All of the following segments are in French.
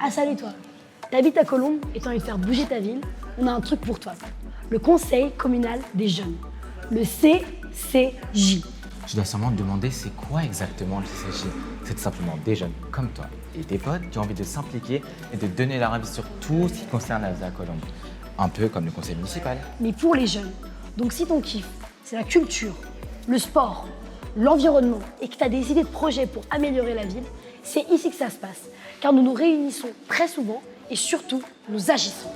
Ah salut toi, t'habites à Colombes et t'as envie de faire bouger ta ville, on a un truc pour toi. Le Conseil communal des jeunes, le CCJ. Tu dois sûrement te demander c'est quoi exactement le CCJ. C'est simplement des jeunes comme toi et tes potes qui ont envie de s'impliquer et de donner leur avis sur tout ce qui concerne la vie à Colombes. Un peu comme le conseil municipal. Mais pour les jeunes. Donc si ton kiff, c'est la culture, le sport, l'environnement et que tu as des idées de projets pour améliorer la ville, c'est ici que ça se passe. Car nous nous réunissons très souvent et surtout, nous agissons.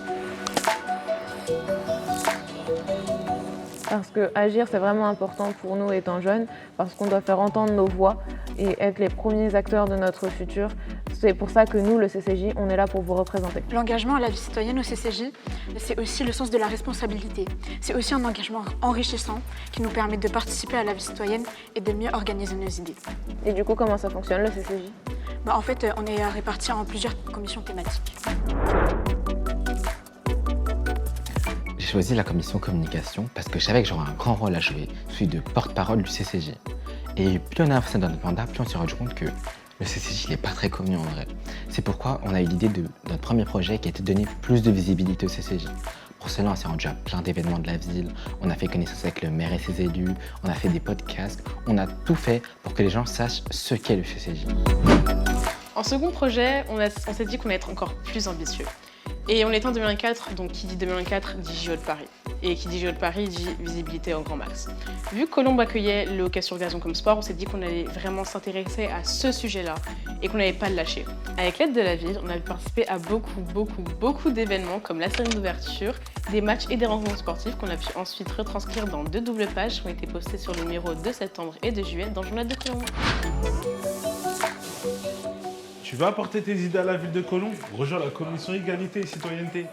Parce que agir, c'est vraiment important pour nous étant jeunes, parce qu'on doit faire entendre nos voix et être les premiers acteurs de notre futur. C'est pour ça que nous, le CCJ, on est là pour vous représenter. L'engagement à la vie citoyenne au CCJ, c'est aussi le sens de la responsabilité. C'est aussi un engagement enrichissant qui nous permet de participer à la vie citoyenne et de mieux organiser nos idées. Et du coup, comment ça fonctionne, le CCJ ? En fait, on est répartis en plusieurs commissions thématiques. J'ai choisi la commission communication parce que je savais que j'aurais un grand rôle à jouer, celui de porte-parole du CCJ. Et plus on a avancé dans notre mandat, plus on s'est rendu compte que le CCJ n'est pas très connu en vrai. C'est pourquoi on a eu l'idée de notre premier projet qui était de donner plus de visibilité au CCJ. Pour cela, on s'est rendu à plein d'événements de la ville, on a fait connaissance avec le maire et ses élus, on a fait des podcasts, on a tout fait pour que les gens sachent ce qu'est le CCJ. En second projet, on s'est dit qu'on allait être encore plus ambitieux. Et on est en 2024, donc qui dit 2024 dit JO de Paris. Et qui dit JO de Paris dit visibilité en grand max. Vu que Colombes accueillait le hockey sur gazon comme sport, on s'est dit qu'on allait vraiment s'intéresser à ce sujet-là et qu'on n'allait pas le lâcher. Avec l'aide de la ville, on a participé à beaucoup d'événements comme la cérémonie d'ouverture, des matchs et des rencontres sportives qu'on a pu ensuite retranscrire dans 2 doubles pages qui ont été postées sur le numéro de septembre et de juillet dans le journal de Colombes. Tu vas apporter tes idées à la ville de Colombes? Rejoins la commission égalité et citoyenneté.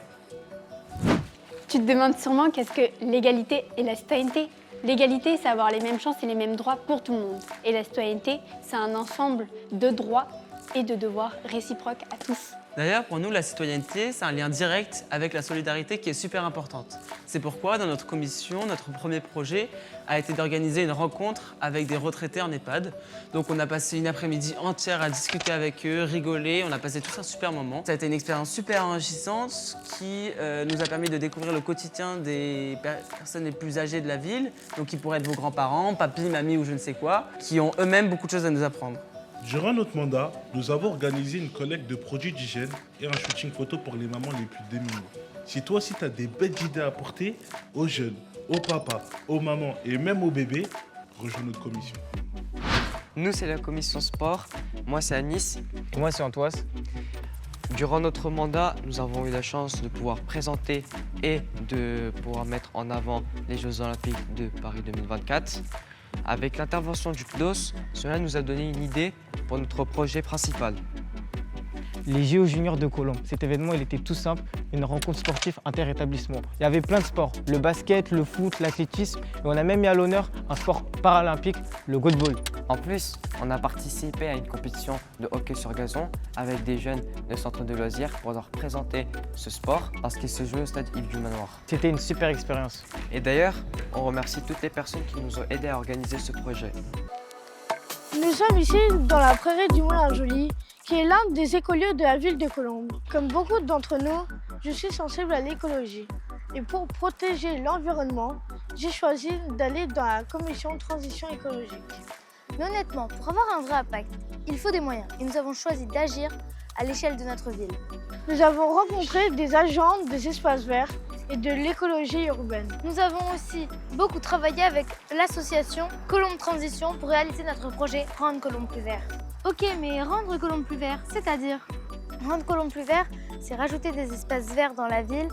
Tu te demandes sûrement qu'est-ce que l'égalité et la citoyenneté? L'égalité, c'est avoir les mêmes chances et les mêmes droits pour tout le monde. Et la citoyenneté, c'est un ensemble de droits et de devoirs réciproques à tous. D'ailleurs, pour nous, la citoyenneté, c'est un lien direct avec la solidarité qui est super importante. C'est pourquoi, dans notre commission, notre premier projet a été d'organiser une rencontre avec des retraités en EHPAD. Donc on a passé une après-midi entière à discuter avec eux, rigoler, on a passé tous un super moment. Ça a été une expérience super enrichissante qui nous a permis de découvrir le quotidien des personnes les plus âgées de la ville, donc qui pourraient être vos grands-parents, papy, mamie ou je ne sais quoi, qui ont eux-mêmes beaucoup de choses à nous apprendre. Durant notre mandat, nous avons organisé une collecte de produits d'hygiène et un shooting photo pour les mamans les plus démunies. Si toi aussi tu as des belles idées à apporter aux jeunes, aux papas, aux mamans et même aux bébés, rejoins notre commission. Nous, c'est la commission sport. Moi, c'est Anis. Et moi, c'est Antoine. Durant notre mandat, nous avons eu la chance de pouvoir présenter et de pouvoir mettre en avant les Jeux Olympiques de Paris 2024. Avec l'intervention du CNOS, cela nous a donné une idée pour notre projet principal. Les JO juniors de Colombes. Cet événement, il était tout simple, une rencontre sportive inter-établissement. Il y avait plein de sports, le basket, le foot, l'athlétisme, et on a même mis à l'honneur un sport paralympique, le goalball. En plus, on a participé à une compétition de hockey sur gazon avec des jeunes de centre de loisirs pour leur présenter ce sport parce qu'il se jouait au stade Yves du Manoir. C'était une super expérience. Et d'ailleurs, on remercie toutes les personnes qui nous ont aidés à organiser ce projet. Nous sommes ici dans la prairie du Moulin-Joli, qui est l'un des écolieux de la ville de Colombes. Comme beaucoup d'entre nous, je suis sensible à l'écologie. Et pour protéger l'environnement, j'ai choisi d'aller dans la commission transition écologique. Mais honnêtement, pour avoir un vrai impact, il faut des moyens. Et nous avons choisi d'agir à l'échelle de notre ville. Nous avons rencontré des agents des espaces verts et de l'écologie urbaine. Nous avons aussi beaucoup travaillé avec l'association Colombes Transition pour réaliser notre projet Rendre Colombes plus vert. Ok, mais rendre Colombes plus vert, c'est-à-dire? Rendre Colombes plus vert, c'est rajouter des espaces verts dans la ville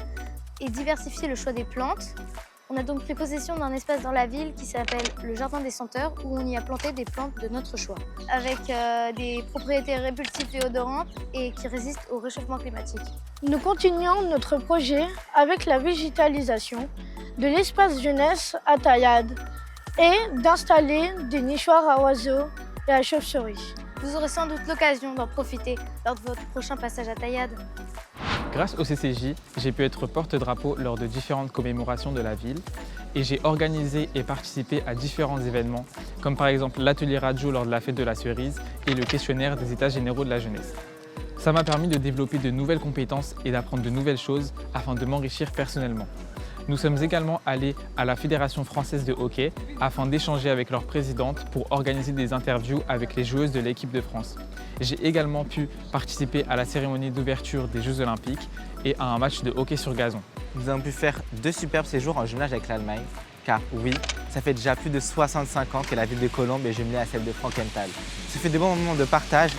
et diversifier le choix des plantes. On a donc pris possession d'un espace dans la ville qui s'appelle le Jardin des Senteurs où on y a planté des plantes de notre choix, avec des propriétés répulsives et odorantes et qui résistent au réchauffement climatique. Nous continuons notre projet avec la végétalisation de l'espace jeunesse à Taillade et d'installer des nichoirs à oiseaux et à chauves-souris. Vous aurez sans doute l'occasion d'en profiter lors de votre prochain passage à Taillade. Grâce au CCJ, j'ai pu être porte-drapeau lors de différentes commémorations de la ville et j'ai organisé et participé à différents événements, comme par exemple l'atelier radio lors de la fête de la cerise et le questionnaire des états généraux de la jeunesse. Ça m'a permis de développer de nouvelles compétences et d'apprendre de nouvelles choses afin de m'enrichir personnellement. Nous sommes également allés à la Fédération française de hockey afin d'échanger avec leur présidente pour organiser des interviews avec les joueuses de l'équipe de France. J'ai également pu participer à la cérémonie d'ouverture des Jeux Olympiques et à un match de hockey sur gazon. Nous avons pu faire 2 superbes séjours en jumelage avec l'Allemagne, car oui, ça fait déjà plus de 65 ans que la ville de Colombes est jumelée à celle de Frankenthal. Ce fait de bons moments de partage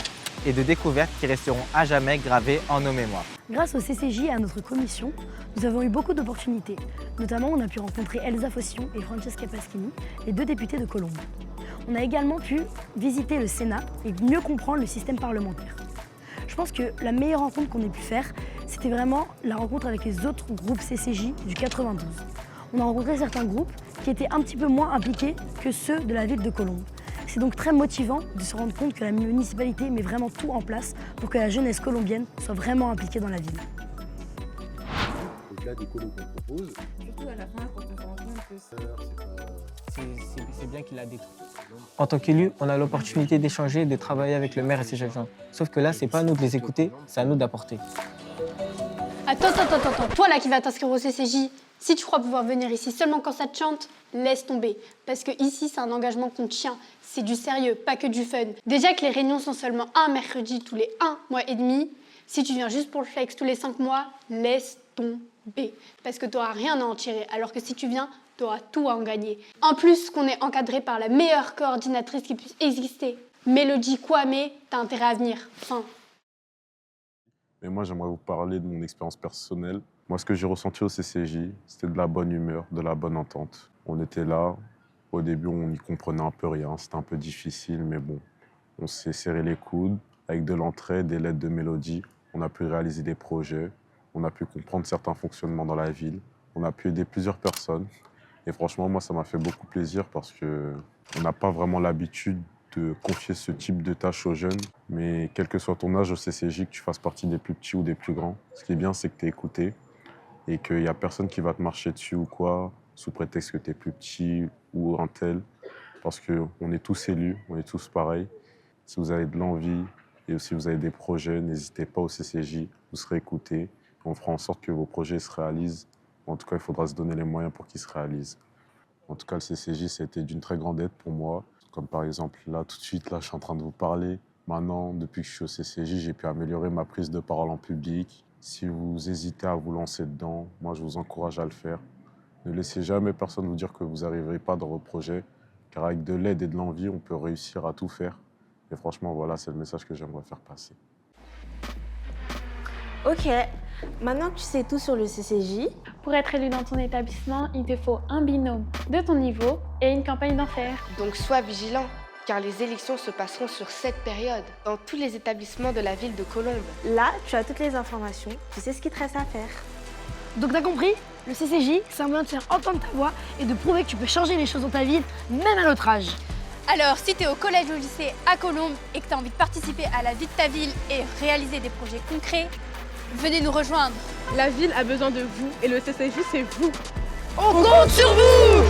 et de découverte qui resteront à jamais gravés en nos mémoires. Grâce au CCJ et à notre commission, nous avons eu beaucoup d'opportunités. Notamment, on a pu rencontrer Elsa Fossillon et Francesca Paschini, les 2 députés de Colombes. On a également pu visiter le Sénat et mieux comprendre le système parlementaire. Je pense que la meilleure rencontre qu'on ait pu faire, c'était vraiment la rencontre avec les autres groupes CCJ du 92. On a rencontré certains groupes qui étaient un petit peu moins impliqués que ceux de la ville de Colombes. C'est donc très motivant de se rendre compte que la municipalité met vraiment tout en place pour que la jeunesse colombienne soit vraiment impliquée dans la ville. Au-delà des colos qu'on propose, Surtout à la fin, quand on se rend compte que c'est bien qu'il a des trucs. En tant qu'élu, on a l'opportunité d'échanger, de travailler avec le maire et ses agents. Sauf que là, c'est pas à nous de les écouter, c'est à nous d'apporter. Attends, toi là qui vas t'inscrire au CCJ, si tu crois pouvoir venir ici seulement quand ça te chante, laisse tomber. Parce que ici, c'est un engagement qu'on tient. C'est du sérieux, pas que du fun. Déjà que les réunions sont seulement un mercredi tous les 1 mois et demi, si tu viens juste pour le flex tous les 5 mois, laisse tomber. Parce que tu n'auras rien à en tirer, alors que si tu viens, tu auras tout à en gagner. En plus, qu'on est encadré par la meilleure coordinatrice qui puisse exister. Mélodie Kwame, t'as intérêt à venir. Fin. mais moi j'aimerais vous parler de mon expérience personnelle. Moi, ce que j'ai ressenti au CCJ, c'était de la bonne humeur, de la bonne entente. On était là, au début on n'y comprenait un peu rien, c'était un peu difficile, mais bon, on s'est serré les coudes, avec de l'entraide, des lettres de mélodie, on a pu réaliser des projets, on a pu comprendre certains fonctionnements dans la ville, on a pu aider plusieurs personnes. Et franchement, moi, ça m'a fait beaucoup plaisir parce qu'on n'a pas vraiment l'habitude de confier ce type de tâches aux jeunes. Mais quel que soit ton âge au CCJ, que tu fasses partie des plus petits ou des plus grands, ce qui est bien, c'est que tu es écouté et qu'il n'y a personne qui va te marcher dessus ou quoi, sous prétexte que tu es plus petit ou un tel. Parce qu'on est tous élus, on est tous pareils. Si vous avez de l'envie et si vous avez des projets, n'hésitez pas au CCJ, vous serez écoutés. On fera en sorte que vos projets se réalisent. En tout cas, il faudra se donner les moyens pour qu'ils se réalisent. En tout cas, le CCJ, c'était d'une très grande aide pour moi. Comme par exemple, là, tout de suite, là, je suis en train de vous parler. Maintenant, depuis que je suis au CCJ, j'ai pu améliorer ma prise de parole en public. Si vous hésitez à vous lancer dedans, moi, je vous encourage à le faire. Ne laissez jamais personne vous dire que vous n'arriverez pas dans vos projets, car avec de l'aide et de l'envie, on peut réussir à tout faire. Et franchement, voilà, c'est le message que j'aimerais faire passer. Ok, maintenant que tu sais tout sur le CCJ, Pour être élu dans ton établissement, il te faut un binôme de ton niveau et une campagne d'enfer. Donc sois vigilant, car les élections se passeront sur cette période, dans tous les établissements de la ville de Colombes. là, tu as toutes les informations, tu sais ce qu'il te reste à faire. Donc t'as compris? Le CCJ, c'est un moyen de faire entendre ta voix et de prouver que tu peux changer les choses dans ta ville, même à notre âge. Alors, si tu es au collège ou au lycée à Colombes et que tu as envie de participer à la vie de ta ville et réaliser des projets concrets, venez nous rejoindre. La ville a besoin de vous et le CCJ, c'est vous. On compte sur vous!